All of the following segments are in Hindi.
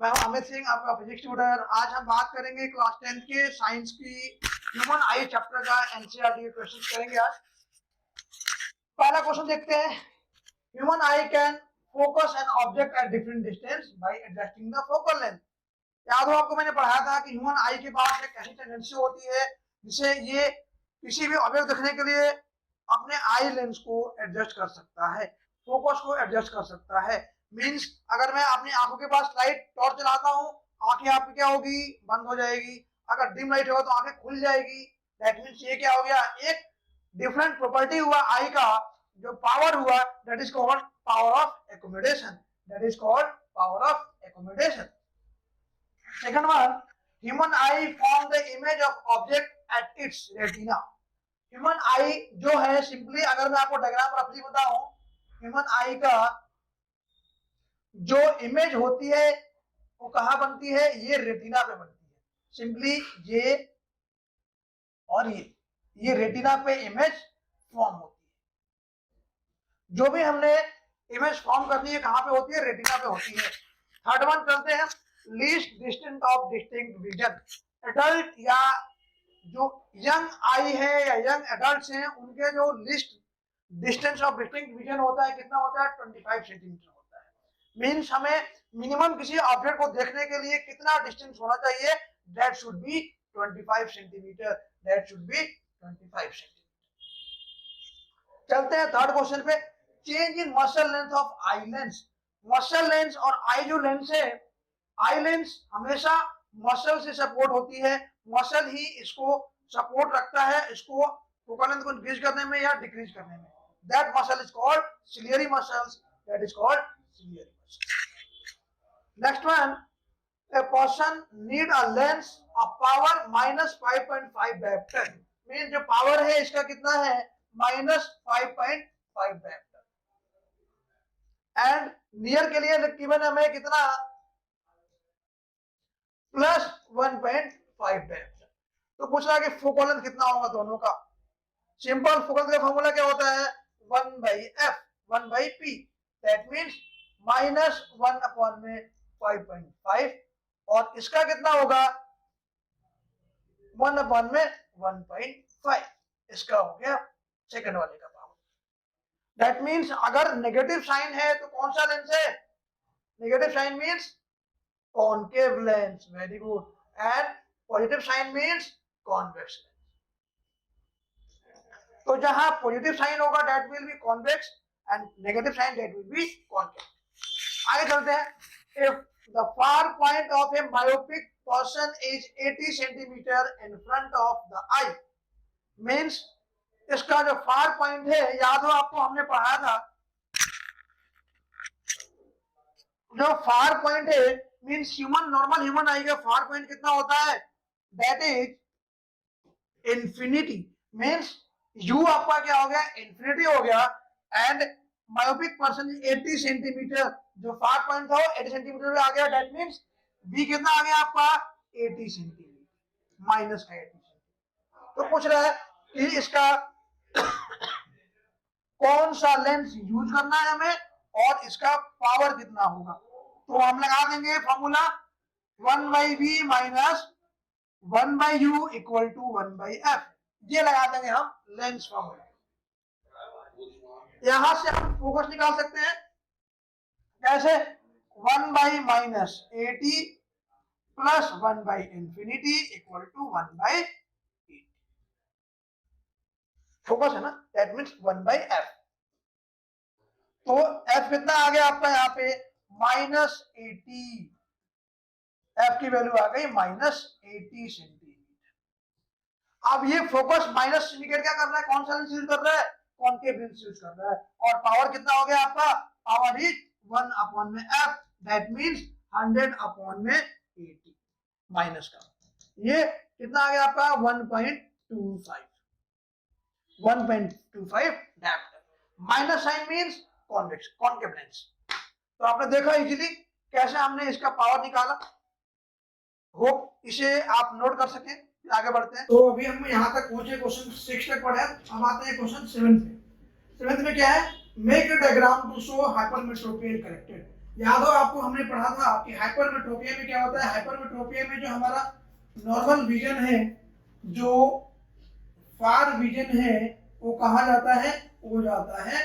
मैं हूं अमित सिंह, आपका फिजिक्स ट्यूटर। आज हम बात करेंगे क्लास 10 के साइंस की ह्यूमन आई चैप्टर का एनसीईआरटी क्वेश्चन करेंगे आज। पहला क्वेश्चन देखते हैं। Human I can focus an object at different distance by adjusting the focal length. याद हो आपको, मैंने पढ़ाया था कि ह्यूमन आई के पास एक ऐसी टेंडेंसी होती है जिसे ये किसी भी ऑब्जेक्ट देखने के लिए अपने आई लेंस को एडजस्ट कर सकता है, फोकस को एडजस्ट कर सकता है। मींस अगर मैं अपनी आंखों के पास लाइट टॉर्च चलाता हूँ, आंखें आपकी क्या होगी, बंद हो जाएगी। अगर डिम लाइट होगा तो आंखें खुल जाएगी। दैट मींस ये क्या हो गया, एक डिफरेंट प्रॉपर्टी हुआ आई का, जो पावर हुआ, that is called power of accommodation. That is called power of accommodation. Second one, human eye form the image of object at its retina. Human आई जो है, सिंपली अगर मैं आपको डायग्राम रफली बताऊं, ह्यूमन आई का जो इमेज होती है वो कहां बनती है, ये रेटिना पे बनती है। सिंपली ये और ये रेटिना पे इमेज फॉर्म होती है। जो भी हमने इमेज फॉर्म करनी है कहां पे होती है, रेटिना पे होती है। थर्ड वन करते हैं, least distance of distinct vision. Adult या जो यंग आई है या यंग एडल्ट्स हैं, उनके जो list distance of distinct vision होता है, कितना होता है, 25 सेंटीमीटर होता है। मींस हमें मिनिमम किसी ऑब्जेक्ट को देखने के लिए कितना डिस्टेंस होना चाहिए, that should be 25 centimetre. That should be 25 centimetre. चलते हैं थर्ड क्वेश्चन पे। Change in muscle length of eye lens. Muscle lens और आई जो लेंस है, आई लेंस हमेशा मसल से सपोर्ट होती है, मसल ही इसको सपोर्ट रखता है, इसको फोकल लेंथ को इंक्रीज करने में या डिक्रीज करने में। That muscle is called ciliary muscles. That is called ciliary muscles. Next one, a person need a lens of power -5.5 diopter। Mean जो पावर है इसका कितना है, -5.5 diopter। एंड नियर के लिए गिवन हमें कितना, +1.5 diopter। तो पूछ रहा है कि फोकल लेंथ कितना होगा दोनों का। सिंपल फोकल का फॉर्मूला क्या होता है, 1/f 1/p। दैट मींस -1/5.5 और इसका कितना होगा, 1/1.5। इसका हो गया सेकंड वाले का पावर। दैट मींस अगर नेगेटिव साइन है तो कौन सा लेंस है, negative sign means concave lens. Very good. And positive sign means convex lens. तो जहां पॉजिटिव साइन होगा that will be convex and negative sign that will be concave. आगे चलते हैं। If the far point of a myopic person is 80 centimetre in front of the eye, means इसका जो फार पॉइंट है, याद हो आपको हमने पढ़ा था, जो फार पॉइंट है मींस ह्यूमन नॉर्मल ह्यूमन आई का फार पॉइंट कितना होता है, that is infinity. Means you आपका क्या हो गया, इंफिनिटी हो गया। एंड मायोपिक पर्सन 80 सेंटीमीटर, जो फार पॉइंट था 80 सेंटीमीटर में आ गया। दैट मींस बी कितना आ गया आपका, 80 सेंटीमीटर माइनस का 80 सेंटीमीटर। तो पूछ रहा है कि इसका कौन सा लेंस यूज करना है हमें और इसका पावर कितना होगा। तो हम लगा देंगे formula 1/v minus 1/u equal to 1/f। ये लगा देंगे हम लेंस फॉर्मूला। यहां से हम फोकस निकाल सकते हैं कैसे, 1/-80 प्लस 1/इंफिनिटी इक्वल टू 1/80। फोकस है ना, दैट मींस 1/f। तो f कितना आ गया आपका यहाँ पे, -80। f की वैल्यू आ गई -80 सेंटीमीटर। अब ये फोकस माइनस इंडिकेट क्या कर रहा है, कौन सा लेंस यूज कर रहा है, कॉनकेव लेंस यूज कर रहा है। और पावर कितना हो गया आपका, power is 1/f। That means 100/80 minus का, ये कितना आ गया आपका 1.25 dioptre. Minus sign means convex, concave lens. तो आपने देखा इजीली कैसे हमने इसका पावर निकाला। होप इसे आप नोट कर सकें। आगे बढ़ते हैं। तो अभी हम यहाँ तक पहुंचे, क्वेश्चन 6 तक पढ़े। अब आते हैं क्वेश्चन 7 पे। 7 में क्या है, make a diagram to show hypermetropia is corrected. याद हो आपको हमने पढ़ा था कि हाइपरमेट्रोपिया में क्या होता है, हाइपरमेट्रोपिया में जो हमारा नॉर्मल विजन है, जो फार विजन है, वो कहा जाता है, वो जाता है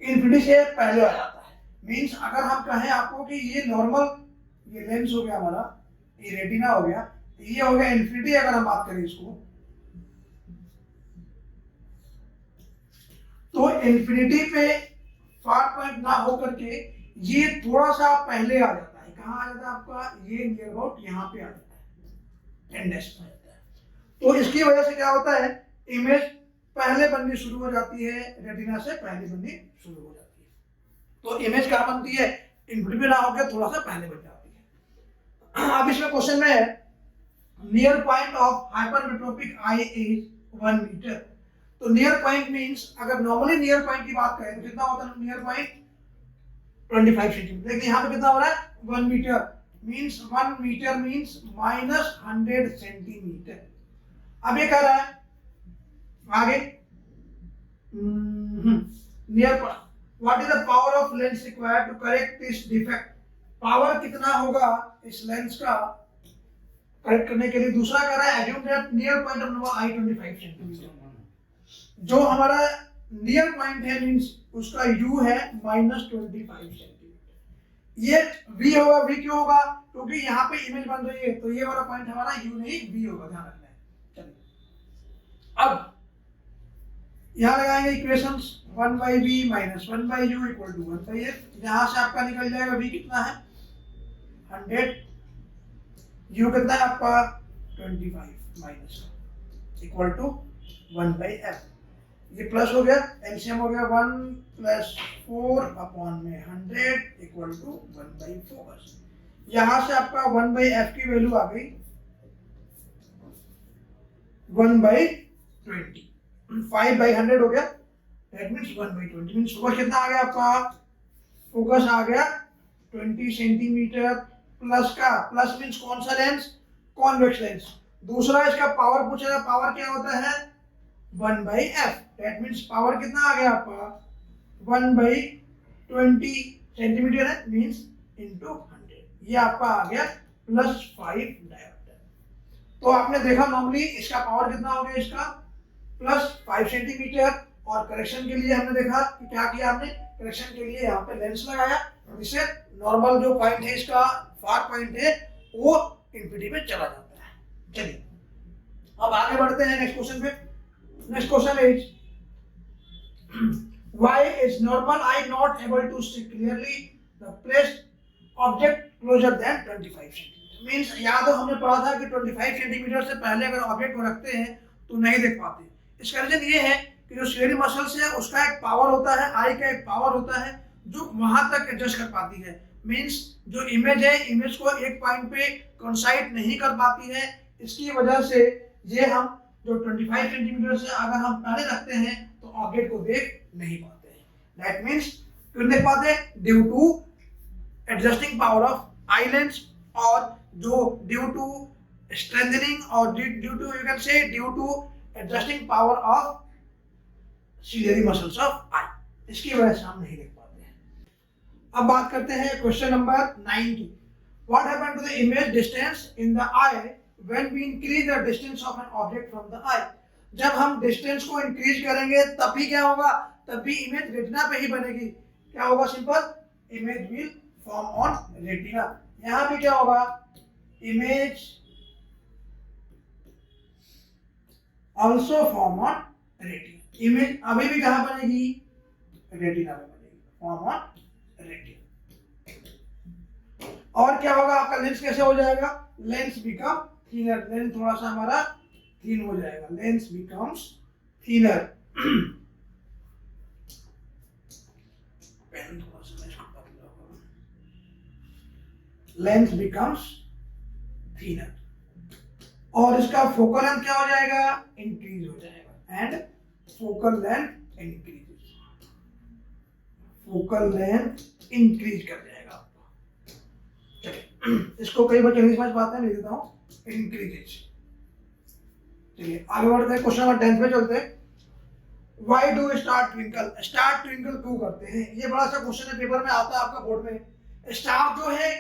इन्फिनिटी से पहले आ जाता है। मींस अगर हम कहें आपको कि ये नॉर्मल, ये लेंस हो गया हमारा, ये रेटिना हो गया, ये हो गया इन्फिनिटी, अगर हम बात करें इसको, तो इन्फिनिटी पे फार पॉइंट ना होकर के ये थोड़ा सा पहले आ जाता है। कहाँ आ जाता है आपका, ये नियर अबाउट यहाँ पे आ जाता है, 10 डैश पे आ जाता है। तो इसकी वजह से क्या होता है, इमेज पहले बननी शुरू हो जाती है, रेटिना से पहले बननी शुरू हो जाती है। तो इमेज कहाँ बनती है, इन्फिनिटी पे ना होकर थोड़ा सा पहले बन जाती है। अब इसमें क्वेश्चन में है, near point of hypermetropic eye is 1 metre. तो नियर पॉइंट मींस, अगर नॉर्मली नियर पॉइंट की बात करें तो कितना होता है नियर पॉइंट, 25 सेंटीमीटर। लेकिन यहाँ पे कितना हो रहा है, 1 metre. Means 1 metre means -100 centimetre. अब ये कह रहा है आगे, near what is the power of lens required to correct this defect. Power कितना होगा इस लेंस का करेक्ट करने के लिए। दूसरा कह रहा है assume that near point of number I 25 centimetre. जो हमारा नियर पॉइंट है मींस उसका u है -25 सेंटीमीटर। ये v होगा, v क्यों होगा, क्योंकि यहाँ पे इमेज बन रही है, तो ये वाला पॉइंट हमारा u नहीं v होगा, ध्यान रखना है। चलिए अब यहाँ लगाएंगे इक्वेशंस, 1/v - 1/u = 1/f। यहाँ से आपका निकल जाएगा v कितना है 100, u कितना है आपका 25 माइनस = 1/f। ये प्लस हो गया, एलसीएम हो गया 1 + 4/100 = 1/4। यहां से आपका 1/f की वैल्यू आ गई 1/20। 5/100 हो गया, दैट मींस 1/20। मींस फोकस कितना आ गया आपका, फोकस आ गया 20 सेंटीमीटर प्लस का, प्लस मींस कौन सा लेंस, कॉन्वेक्स लेंस। दूसरा इसका पावर पूछेगा, पावर क्या होता है 1/f। दैट मींस पावर कितना आ गया आपका 1/20 सेंटीमीटर है, मींस इनटू 100। ये आपका आ गया +5 डायोप्टर। तो आपने देखा नॉर्मली इसका पावर कितना हो गया, इसका +5 सेंटीमीटर। और करेक्शन के लिए हमने देखा कि क्या किया हमने, करेक्शन के लिए यहाँ पे लेंस लगाया, जिससे नॉर्मल जो पॉइंट है इसका फार पॉइंट है वो इन्फिनिटी पे चला जाता है। चलिए अब आगे बढ़ते हैं नेक्स्ट क्वेश्चन पे। Next question is, why is normal eye not able to see clearly the placed object closer than 25 centimetre. Means याद हो हमने पढ़ा था कि 25 सेंटीमीटर से पहले अगर ऑब्जेक्ट को रखते हैं तो नहीं देख पाते। इसका रीजन ये है कि जो सिलेरी मसल्स है उसका एक पावर होता है, आई का एक पावर होता है जो वहां तक एडजस्ट कर पाती है। मींस जो इमेज है, इमेज को एक पॉइंट पे कंसाइड नहीं कर पाती है। इसकी वजह से ये हम जो 25 सेंटीमीटर से अगर हम पहले रखते हैं तो ऑब्जेक्ट को देख नहीं पाते हैं। दैट मींस क्यों देख पाते, due to adjusting power of eye lens, और जो ड्यू टू स्ट्रेंथनिंग, और due to you can say due to adjusting power of ciliary muscles of eye. इसकी वजह से हम नहीं देख पाते हैं। अब बात करते हैं क्वेश्चन नंबर 9 की। What happened to the image distance in the eye when we increase the distance of an object from the eye। जब हम डिस्टेंस को इंक्रीज करेंगे तभी क्या होगा, तभी इमेज रेटिना पे ही बनेगी। क्या होगा, simple, image will form on retina. यहां भी क्या होगा, image also form on retina. Image अभी भी कहां बनेगी, रेटिना पे बनेगी, फॉर्म ऑन रेटिना। और क्या होगा, आपका लेंस कैसे हो जाएगा, लेंस बिकम थिनर। लेंस थोड़ा सा हमारा थिन हो जाएगा, lens becomes thinner. Lens becomes thinner, और इसका फोकल लेंथ क्या हो जाएगा, इंक्रीज हो जाएगा। And focal length increase, focal length increase कर जाएगा आपका। चलिए इसको कई बच्चे नहीं समझ पाते हैं, लिख देता हूं, इंक्रीजेज। चलिए आगे बढ़ते हैं, क्वेश्चन नंबर 10 पे चलते हैं। Why do star twinkle? Star twinkle क्यों करते हैं? ये बड़ा सा क्वेश्चन है, पेपर में आता है आपका बोर्ड में। स्टार जो है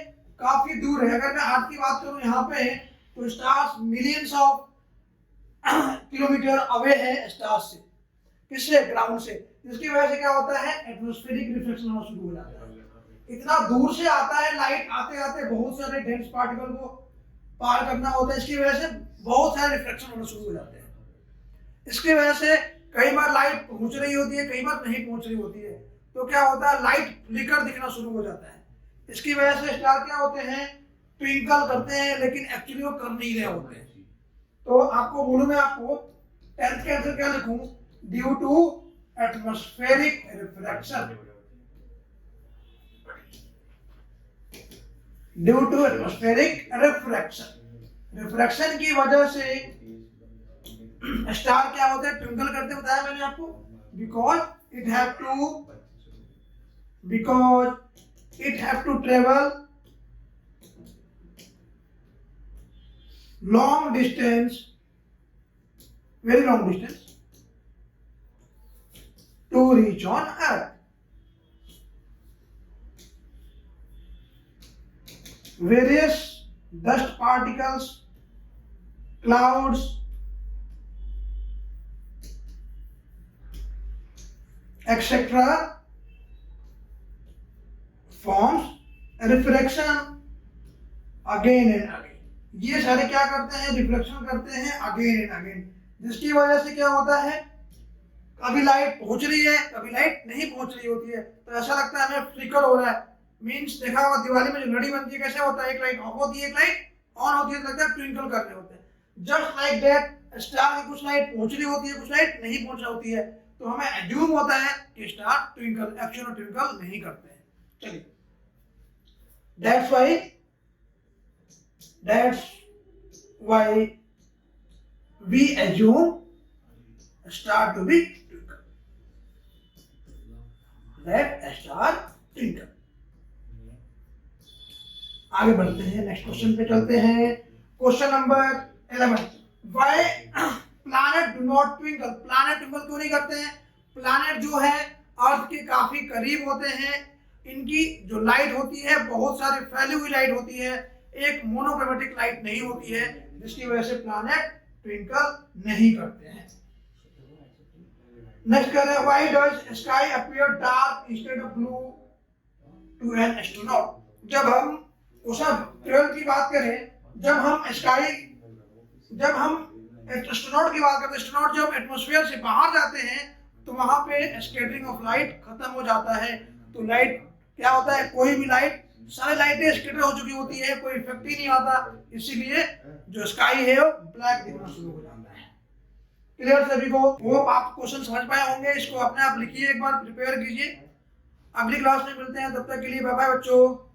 काफी दूर है। अगर मैं अर्थ की बात करूं यहाँ पे, तो stars millions of kilometre away है स्टार्स से। किससे? ग्राउंड से। जिसकी वजह से क्या होता है? एटमॉस्फेरिक रिफ्लेक्शन होना शुरू हो जाता है। इतना दूर से आता है लाइट, आते आते बहुत सारे डेंस पार्टिकल को पार करना होता है, इसकी वजह से बहुत सारे रिफ्लेक्शन होना शुरू हो जाते हैं। इसकी वजह से कई बार लाइट पहुंच रही होती है, कई बार नहीं पहुंच रही होती है, तो क्या होता है? लाइट फ्लिकर दिखना शुरू हो जाता है। इसकी वजह से स्टार क्या होते हैं? ट्विंकल करते हैं, लेकिन एक्चुअली वो कर नहीं रहे होते हैं। तो आपको बोलूं मैं, आपको 10th के आंसर क्या लिखूं? Due to atmospheric refraction. Due to atmospheric refraction. Refraction की वजह से स्टार क्या होते हैं? ट्विंकल करते, बताया मैंने आपको। Because it have to travel long distance, very long distance to reach on earth. Various dust particles, clouds, etc. forms refraction again and again. ये सारे क्या करते हैं? रिफ्लेक्शन करते हैं अगेन एंड अगेन, जिसकी वजह से क्या होता है? कभी लाइट पहुंच रही है, कभी लाइट नहीं पहुंच रही होती है, तो ऐसा लगता है हमें फ्लिकर हो रहा है। मीन्स देखा होगा दिवाली में जो लड़ी बनती है, कैसे होता है? एक लाइट ऑफ होती है, एक लाइट ऑन होती है, तो लगता है ट्विंकल कर रहे होते हैं। जस्ट लाइक दैट स्टार की कुछ लाइट पहुंच रही होती है, कुछ लाइट नहीं पहुंच रही होती है, तो हमें एज्यूम होता है कि स्टार ट्विंकल, एक्चुअली ट्विंकल नहीं करते हैं। चलिए, that's why we assume star to be twinkle, that star twinkle. आगे बढ़ते हैं, नेक्स्ट क्वेश्चन पे चलते हैं। Question number 11, why planet do not twinkle? Planet twinkle क्यों नहीं करते हैं? प्लैनेट जो है अर्थ के काफी करीब होते हैं, इनकी जो लाइट होती है बहुत सारी फैली हुई लाइट होती है, एक मोनोक्रोमेटिक लाइट नहीं होती है, जिसकी वजह से प्लैनेट ट्विंकल नहीं करते हैं। नेक्स्ट कह रहे हैं, why does sky appear dark instead of blue to an astronaut? जब हम क्वेश्चन 12 की बात करें, जब हम एस्ट्रोनॉट की बात करते हैं, एस्ट्रोनॉट जब एटमॉस्फेयर से बाहर जाते हैं तो वहां पे स्कैटरिंग ऑफ लाइट खत्म हो जाता है। तो लाइट क्या होता है? कोई भी लाइट, सारी लाइटें स्कैटर हो चुकी होती है, कोई इफेक्ट ही नहीं आता, इसीलिए जो स्काई है वो ब्लैक दिखना शुरू हो जाता है। क्लियर सभी को? वो आप क्वेश्चन समझ पाए होंगे, इसको अपने आप लिखिए, एक बार प्रिपेयर कीजिए। अगली क्लास में मिलते हैं, तब तक के लिए बाय बाय बच्चों।